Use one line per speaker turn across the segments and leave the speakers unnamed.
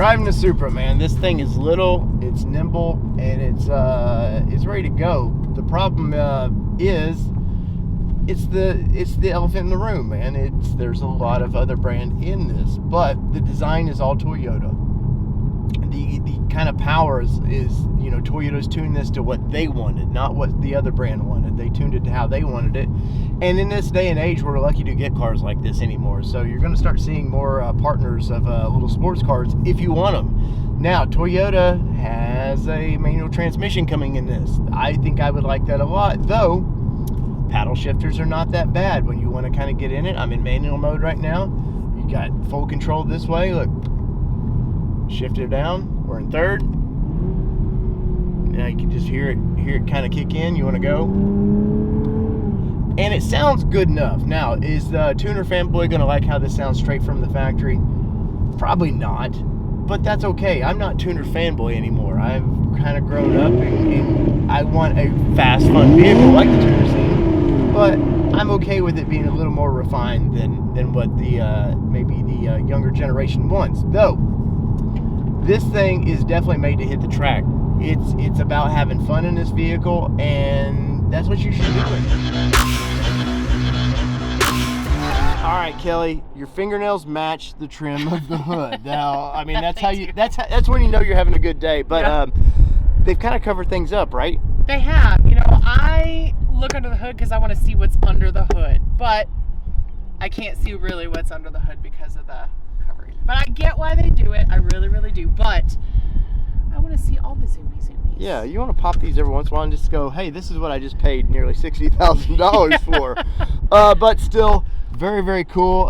driving the Supra, man. This thing is little, it's nimble, and it's ready to go. The problem is it's the elephant in the room, man. There's a lot of other brand in this, but the design is all Toyota. The kind of power is you know, Toyota's tuned this to what they wanted, not what the other brand wanted. They tuned it to how they wanted it. And in this day and age, we're lucky to get cars like this anymore. So you're going to start seeing more partners of little sports cars if you want them. Now, Toyota has a manual transmission coming in this. I think I would like that a lot, though paddle shifters are not that bad when you want to kind of get in it. I'm in manual mode right now. You got full control this way. Look, shift it down. We're in third. Now you can just hear it kind of kick in. You want to go, and it sounds good enough. Now, is the tuner fanboy going to like how this sounds straight from the factory? Probably not, but that's okay. I'm not tuner fanboy anymore. I've kind of grown up, and I want a fast, fun vehicle like the tuner scene, but I'm okay with it being a little more refined than what the maybe the younger generation wants. Though this thing is definitely made to hit the track. It's about having fun in this vehicle, and that's what you should be doing. All right, Kelly, your fingernails match the trim of the hood. Now, I mean, that's when you know you're having a good day. But yeah. They've kind of covered things up, right?
They have. You know, I look under the hood because I want to see what's under the hood, but I can't see really what's under the hood because of the covering. But I get why they do it. I really, really do. But I want to see all the zoomies.
Yeah, you want to pop these every once in a while and just go, hey, this is what I just paid nearly $60,000 for. But still, very, very cool.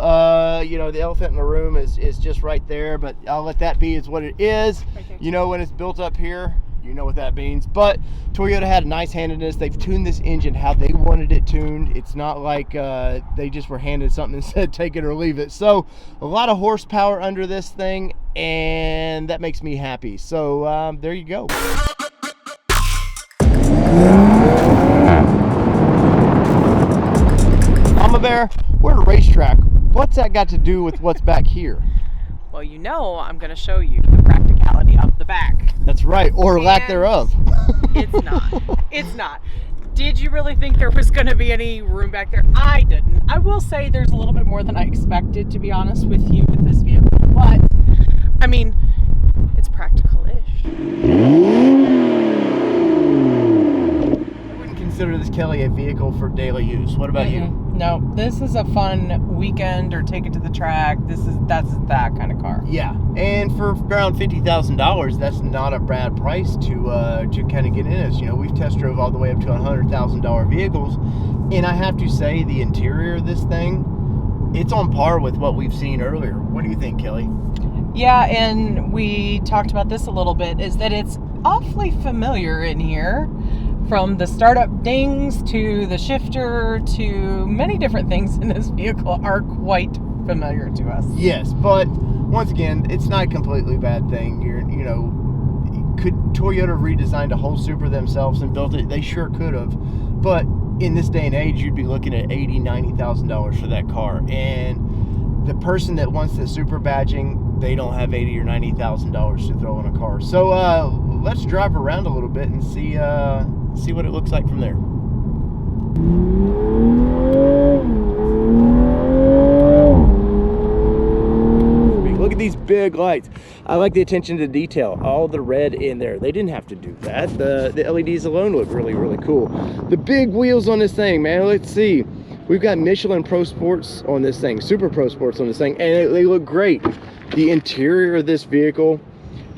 You know, the elephant in the room is just right there, but I'll let that be. It's what it is.
Right,
you know, when it's built up here, you know what that means. But Toyota had a nice hand in this. They've tuned this engine how they wanted it tuned. It's not like they just were handed something and said take it or leave it. So a lot of horsepower under this thing, and that makes me happy. So there you go. Mama Bear, we're at a racetrack. What's that got to do with what's back here?
Well, you know, I'm going to show you the practicality of the back.
That's right, or lack thereof.
It's not. It's not. Did you really think there was going to be any room back there? I didn't. I will say there's a little bit more than I expected, to be honest with you, with this vehicle. But, I mean, it's practical-ish.
I wouldn't consider this, Kelly, a vehicle for daily use. What about you?
No, this is a fun weekend or take it to the track. That's that kind of car.
Yeah, and for around $50,000, that's not a bad price to kind of get in this. You know, we've test drove all the way up to $100,000 vehicles, and I have to say the interior of this thing, it's on par with what we've seen earlier. What do you think, Kelly?
Yeah, and we talked about this a little bit, is that it's awfully familiar in here. From the startup dings to the shifter to many different things in this vehicle are quite familiar to us.
Yes, but once again, it's not a completely bad thing. You know, could Toyota have redesigned a whole Supra themselves and built it? They sure could have. But in this day and age, you'd be looking at $80,000, $90,000 for that car. And the person that wants the Supra badging, they don't have $80,000 or $90,000 to throw in a car. So let's drive around a little bit and see what it looks like from there. Look at these big lights. I like the attention to detail. All the red in there. They didn't have to do that. The LEDs alone look really, really cool. The big wheels on this thing, man. Let's see. We've got Michelin Pro Sports on this thing, Super Pro Sports on this thing, and they look great. The interior of this vehicle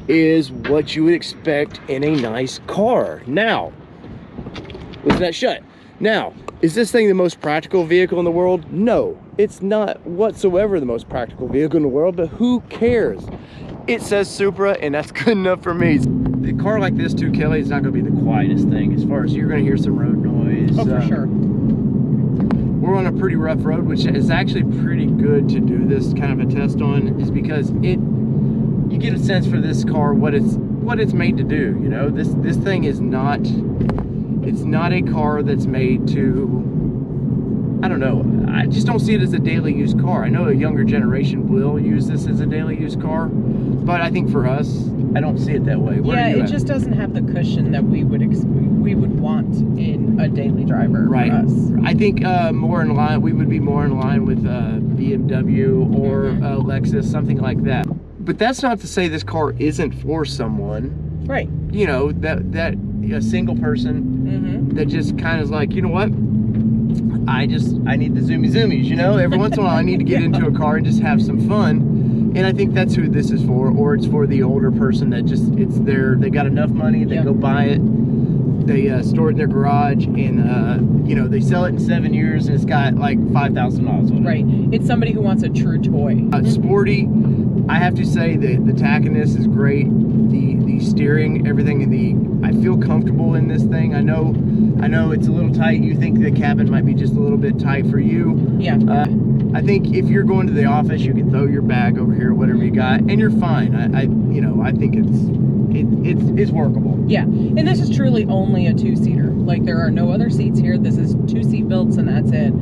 is what you would expect in a nice car. Now, listen that shut. Now, is this thing the most practical vehicle in the world? No, it's not whatsoever the most practical vehicle in the world, but who cares? It says Supra, and that's good enough for me. A car like this too, Kelly, is not going to be the quietest thing. As far as you're going to hear some road noise.
Oh, for sure.
We're on a pretty rough road, which is actually pretty good to do this kind of a test on, is because you get a sense for this car what it's made to do. You know, this thing is not. It's not a car that's made to, I don't know, I just don't see it as a daily used car. I know a younger generation will use this as a daily used car, but I think for us, I don't see it that way. Where
yeah,
are you
it
at?
just doesn't have the cushion that we would want in a daily driver
Right.
for us.
I think more in line. We would be more in line with BMW or Lexus, something like that. But that's not to say this car isn't for someone.
Right.
You know, that a single person that just kind of is like, you know what? I need the zoomies, you know? Every once in a while I need to get into a car and just have some fun. And I think that's who this is for. Or it's for the older person that just, they got enough money, they go buy it, they store it in their garage, and you know, they sell it in 7 years and it's got like 5,000 miles on it.
Right. It's somebody who wants a true toy.
Sporty, I have to say the tackiness is great. The steering, everything, I feel comfortable in this thing. I know it's a little tight. You think the cabin might be just a little bit tight for you.
Yeah.
I think if you're going to the office, you can throw your bag over here, whatever you got, and you're fine. I think it's workable.
Yeah, and this is truly only a two-seater. Like, there are no other seats here. This is 2 seat belts and that's it.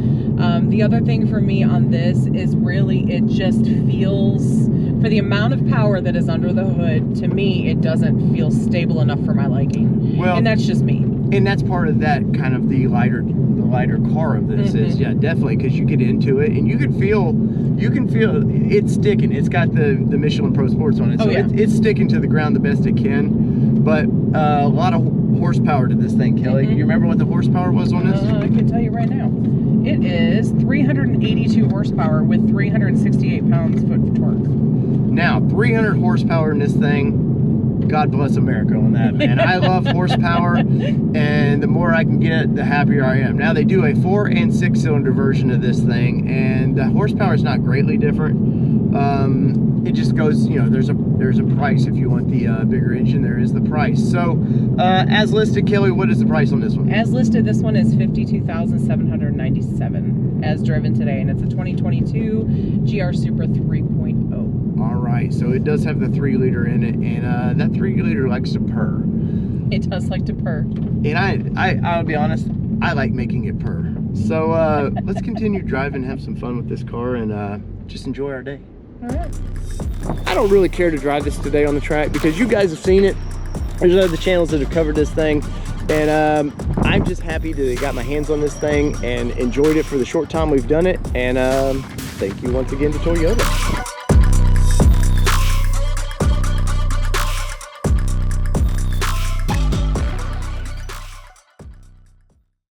The other thing for me on this is really it just feels, for the amount of power that is under the hood, to me it doesn't feel stable enough for my liking. Well, and that's just me. And
that's part of that kind of the lighter car of this is, yeah, definitely, because you get into it and you can feel it's sticking. It's got the Michelin Pro Sports on it, so it's sticking to the ground the best it can. But a lot of horsepower to this thing, Kelly. You remember what the horsepower was on this?
I can tell you right now. It is 382 horsepower with 368 pounds-foot of torque.
Now, 300 horsepower in this thing. God bless America on that, man. I love horsepower, and the more I can get, the happier I am. Now, they do a 4 and 6 cylinder version of this thing, and the horsepower is not greatly different. It just goes, you know, there's a price. If you want the bigger engine, there is the price. So, as listed, Kelly, what is the price on this one?
As listed, this one is $52,797 as driven today, and it's a 2022 GR Supra 3.0.
All right, so it does have the 3-liter in it, and that 3-liter likes to purr.
It does like to purr.
And I'll be honest, I like making it purr. So let's continue driving, have some fun with this car, and just enjoy our day.
All right.
I don't really care to drive this today on the track because you guys have seen it. There's other channels that have covered this thing, and I'm just happy that I got my hands on this thing and enjoyed it for the short time we've done it. And thank you once again to Toyota.